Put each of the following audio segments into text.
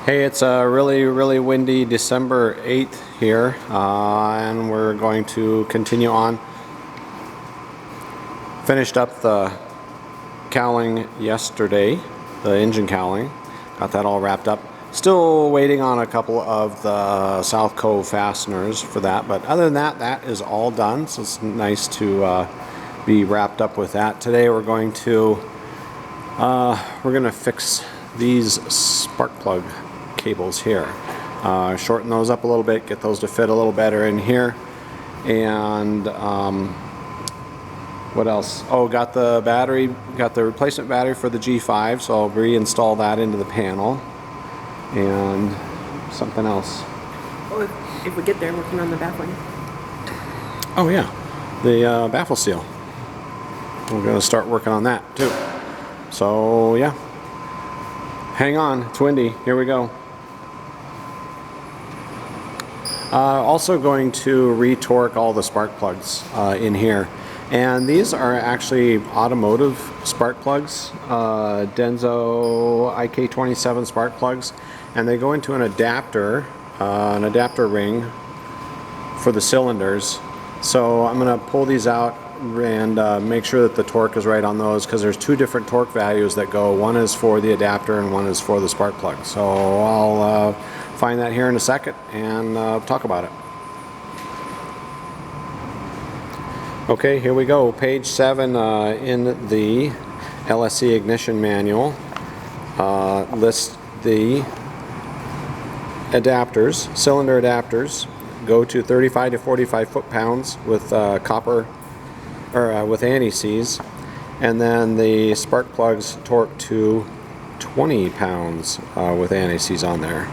Hey, it's a really windy December 8th here, and we're going to continue on. Finished up the cowling yesterday, the engine cowling. Got that all wrapped up. Still waiting on a couple of the South Cove fasteners for that, but other than that, that is all done. So it's nice to be wrapped up with that. Today we're going to fix these spark plug cables here. Shorten those up a little bit, get those to fit a little better in here. And what else? Oh, got the battery, got the replacement battery for the G5, so I'll reinstall that into the panel. And something else. Well, if we get there, working on the baffling. Oh yeah, the baffle seal. We're going to start working on that too. So yeah, hang on, it's windy. Here we go. Also going to re-torque all the spark plugs in here. And these are actually automotive spark plugs, Denso IK27 spark plugs. And they go into an adapter ring for the cylinders. So I'm going to pull these out and make sure that the torque is right on those, because there's two different torque values that go. One is for the adapter and one is for the spark plug. So I'll find that here in a second and talk about it. Okay, here we go. Page 7 in the LSC ignition manual lists the adapters, cylinder adapters. Go to 35 to 45 foot-pounds with copper, or with anti-seize, and then the spark plugs torque to 20 pounds with anti-seize on there.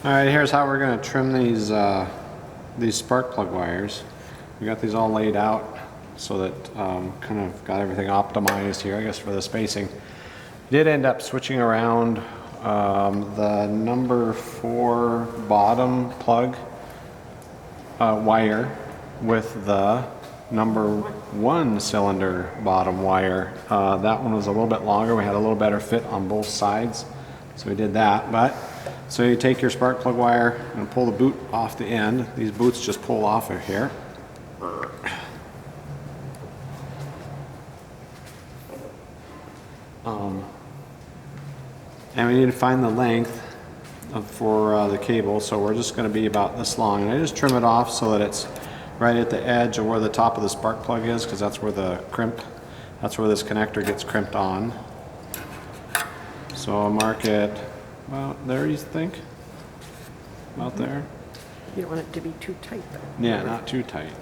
Alright, here's how we're going to trim these spark plug wires. We got these all laid out so that kind of got everything optimized here, I guess, for the spacing. Did end up switching around the number 4 bottom plug wire with the number 1 cylinder bottom wire. That one was a little bit longer. We had a little better fit on both sides, so we did that. But so you take your spark plug wire and pull the boot off the end. These boots just pull off of here. And we need to find the length for the cable, so we're just going to be about this long. And I just trim it off so that it's right at the edge of where the top of the spark plug is, because that's where that's where this connector gets crimped on. So I'll mark it about there, you think? About there? You don't want it to be too tight, though. Yeah, not too tight.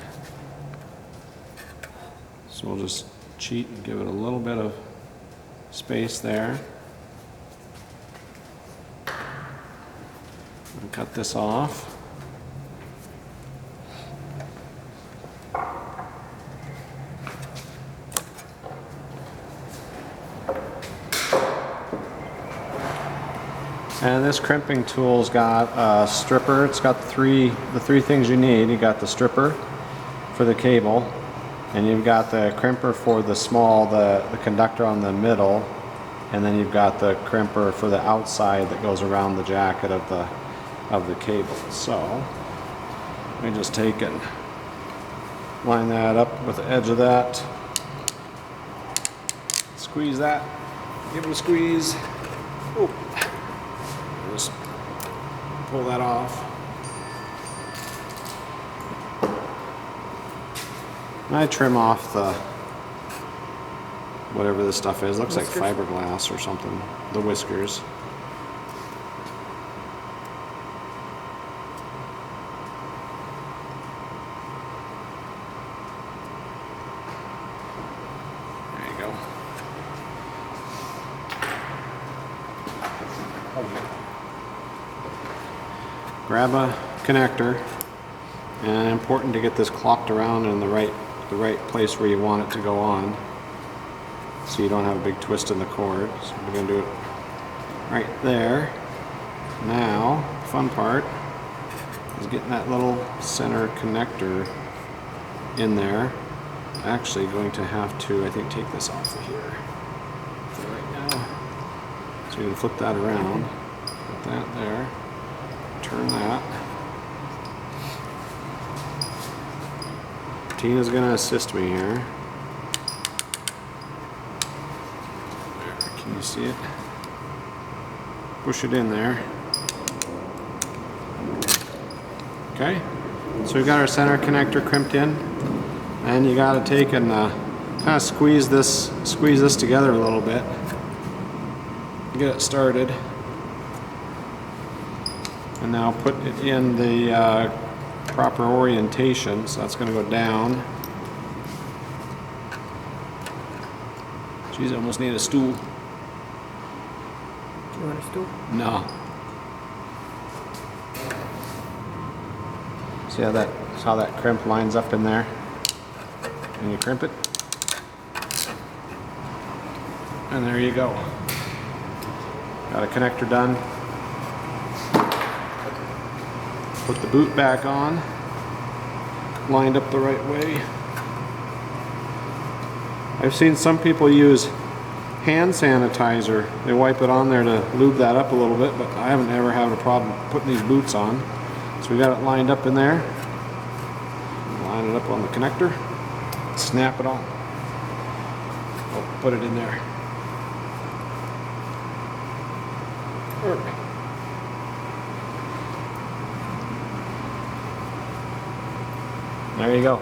So we'll just cheat and give it a little bit of space there. And cut this off. And this crimping tool's got a stripper. It's got the three things you need. You got the stripper for the cable, and you've got the crimper for the the conductor on the middle, and then you've got the crimper for the outside that goes around the jacket of the cable. So let me just take and line that up with the edge of that. Squeeze that. Give it a squeeze. Ooh. Just pull that off. And I trim off the whatever this stuff is. Looks whiskers. Like fiberglass or something. The whiskers. There you go. Grab a connector, and important to get this clocked around in the right place where you want it to go on, so you don't have a big twist in the cord. So we're going to do it right there. Now, the fun part is getting that little center connector in there. Actually going to have to, I think, take this off of here for right now. So you can flip that around, put that there. Turn that. Tina's going to assist me here. There, can you see it? Push it in there. Okay, so we've got our center connector crimped in, and you got to take and kind of squeeze this together a little bit. Get it started. And now put it in the proper orientation. So that's going to go down. Geez, I almost need a stool. Do you want a stool? No. See how that crimp lines up in there? And you crimp it. And there you go. Got a connector done. Put the boot back on, lined up the right way. I've seen some people use hand sanitizer. They wipe it on there to lube that up a little bit, but I haven't ever had a problem putting these boots on. So we got it lined up in there. Line it up on the connector. Snap it on. Oh, put it in there. There you go.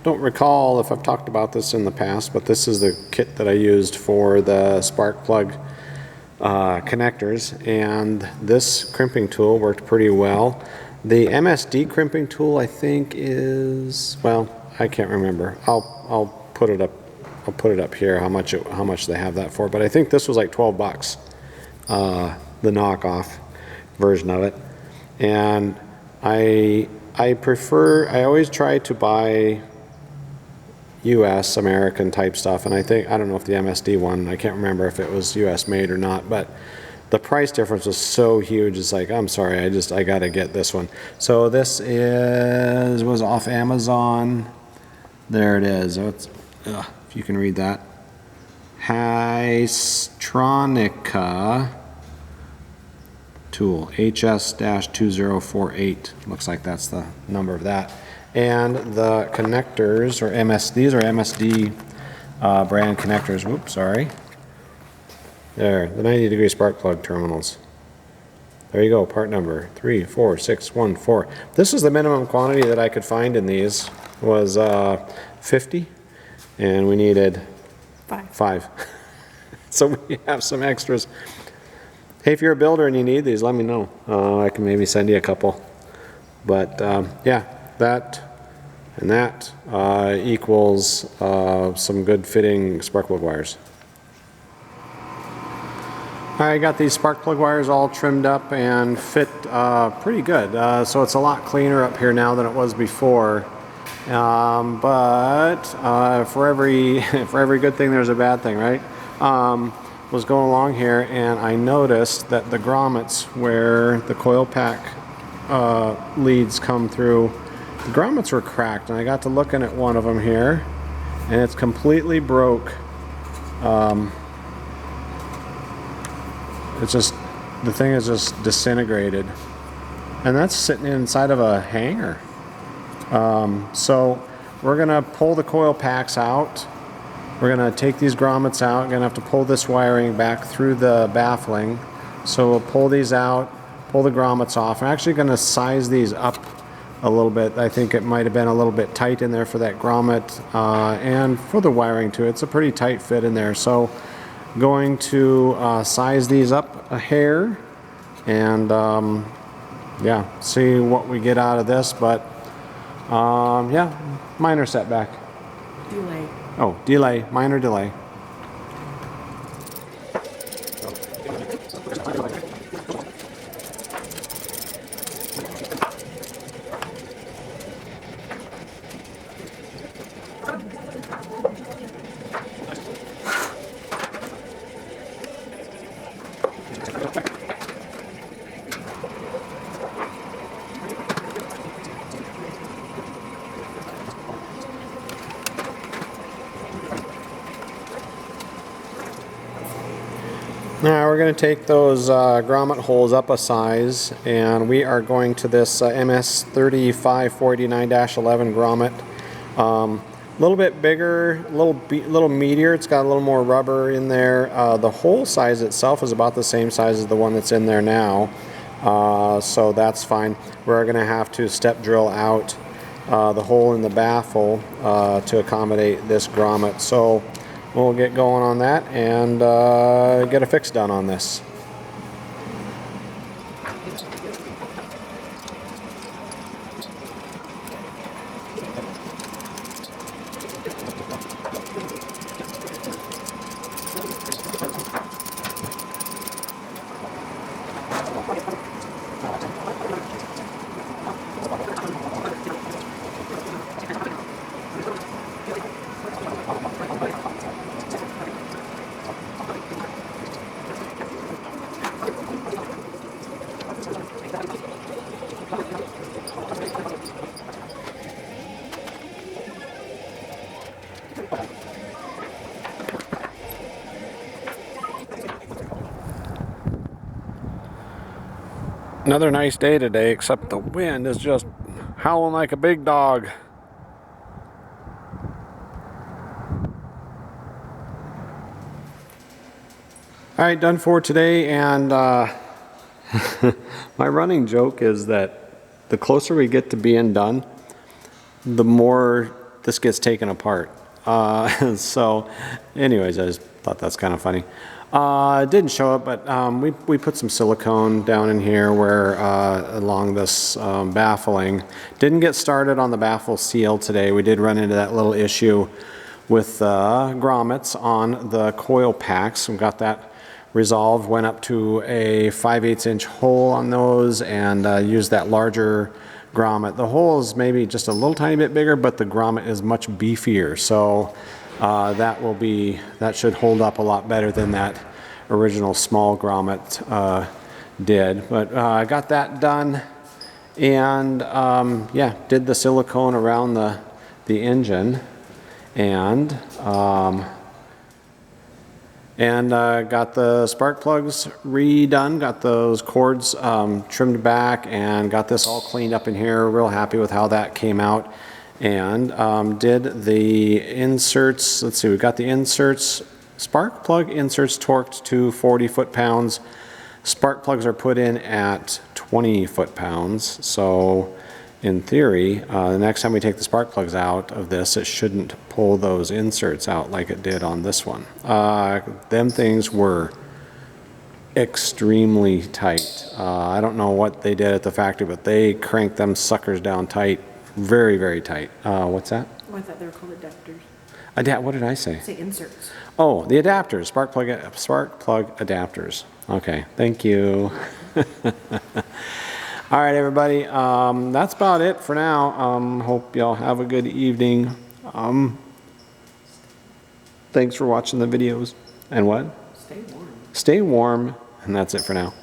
Don't recall if I've talked about this in the past, but this is the kit that I used for the spark plug connectors, and this crimping tool worked pretty well. The MSD crimping tool, I think, is, well, I can't remember. I'll put it up. I'll put it up here. How much they have that for? But I think this was like 12 bucks, the knockoff version of it. And I always try to buy US American type stuff, and I don't know if the MSD one, I can't remember if it was US made or not, but the price difference was so huge. It's like, I'm sorry, I gotta get this one. So this was off Amazon. There it is. If you can read that. Hystronica tool, HS-2048. Looks like that's the number of that. And the connectors, these are MSD brand connectors. Whoops, sorry. There, the 90-degree spark plug terminals. There you go, part number 34614. This is the minimum quantity that I could find in these, was 50, and we needed 5. So we have some extras. Hey, if you're a builder and you need these, let me know. I can maybe send you a couple. But yeah, that and that equals some good fitting spark plug wires. I got these spark plug wires all trimmed up and fit pretty good. So it's a lot cleaner up here now than it was before. But for every good thing, there's a bad thing, right? Was going along here and I noticed that the grommets where the coil pack leads come through, the grommets were cracked, and I got to looking at one of them here, and it's completely broke. It's just, the thing is just disintegrated, and that's sitting inside of a hanger. So we're gonna pull the coil packs out. We're gonna take these grommets out. Gonna have to pull this wiring back through the baffling. So we'll pull these out, pull the grommets off. I'm actually gonna size these up a little bit. I think it might have been a little bit tight in there for that grommet and for the wiring too. It's a pretty tight fit in there. So going to size these up a hair and yeah, see what we get out of this. But yeah, minor setback. Delay. Oh, delay, minor delay. Now we're going to take those grommet holes up a size, and we are going to this MS3549-11 grommet. A little bit bigger, a little meatier. It's got a little more rubber in there. The hole size itself is about the same size as the one that's in there now, so that's fine. We're going to have to step drill out the hole in the baffle to accommodate this grommet. So we'll get going on that and get a fix done on this. Another nice day today, except the wind is just howling like a big dog. Alright, done for today, and my running joke is that the closer we get to being done, the more this gets taken apart. So anyways, I just thought that's kind of funny. It didn't show it, but we put some silicone down in here where along this baffling. Didn't get started on the baffle seal today. We did run into that little issue with grommets on the coil packs. We got that resolved, went up to a 5/8 inch hole on those and used that larger grommet. The hole is maybe just a little tiny bit bigger, but the grommet is much beefier. So that should hold up a lot better than that original small grommet did. But I got that done, and yeah, did the silicone around the engine, and got the spark plugs redone, got those cords trimmed back, and got this all cleaned up in here. Real happy with how that came out. And did the inserts, let's see, we got the inserts, spark plug inserts torqued to 40 foot-pounds. Spark plugs are put in at 20 foot-pounds. So in theory, the next time we take the spark plugs out of this, it shouldn't pull those inserts out like it did on this one. Them things were extremely tight. I don't know what they did at the factory, but they cranked them suckers down tight. Very, very tight. What's that? Oh, I thought they were called adapters. What did I say? Say inserts. Oh, the adapters, spark plug adapters. Okay, thank you. All right, everybody. That's about it for now. Hope y'all have a good evening. Thanks for watching the videos. And what? Stay warm. Stay warm, and that's it for now.